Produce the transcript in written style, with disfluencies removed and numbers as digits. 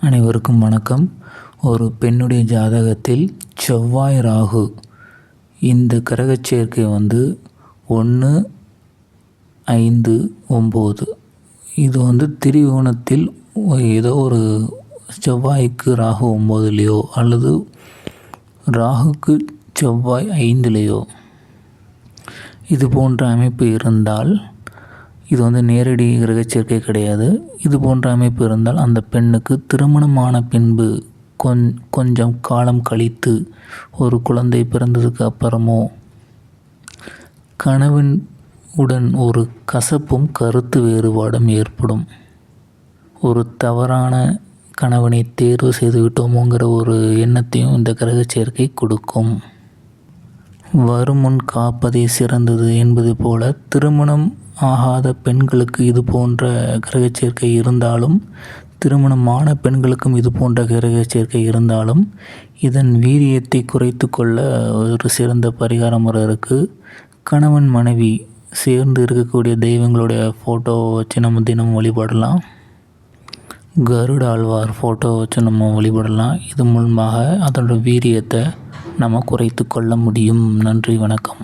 அனைவருக்கும் வணக்கம். ஒரு பெண்ணுடைய ஜாதகத்தில் செவ்வாய் ராகு இந்த கிரகச் சேர்க்கை 1, 5, 9 இது திரிகோணத்தில் ஏதோ ஒரு செவ்வாய்க்கு ராகு 9லேயோ அல்லது ராகுக்கு செவ்வாய் 5லேயோ இது போன்ற அமைப்பு இருந்தால் இது நேரடி கிரகச் சேர்க்கை கிடையாது. இது போன்ற அமைப்பு இருந்தால் அந்த பெண்ணுக்கு திருமணமான பின்பு கொஞ்சம் காலம் கழித்து ஒரு குழந்தை பிறந்ததுக்கு அப்புறமோ கணவன் உடன் ஒரு கசப்பும் கருத்து வேறுபாடும் ஏற்படும். ஒரு தவறான கணவனை தேர்வு செய்து விட்டோமோங்கிற ஒரு எண்ணத்தையும் இந்த கிரகச் சேர்க்கை கொடுக்கும். வருமுன் காப்பதே சிறந்தது என்பது போல திருமணம் ஆகாத பெண்களுக்கு இது போன்ற கிரகச் சேர்க்கை இருந்தாலும், திருமணமான பெண்களுக்கும் இது போன்ற கிரகச் சேர்க்கை இருந்தாலும் இதன் வீரியத்தை குறைத்து கொள்ள ஒரு சிறந்த பரிகார முறை இருக்குது. கணவன் மனைவி சேர்ந்து இருக்கக்கூடிய தெய்வங்களுடைய ஃபோட்டோவை வச்சு நம்ம தினமும் வழிபடலாம். கருட ஆழ்வார் ஃபோட்டோவை வச்சு நம்ம வழிபடலாம். இது மூலமாக அதோட வீரியத்தை நம்ம குறைத்து கொள்ள முடியும். நன்றி, வணக்கம்.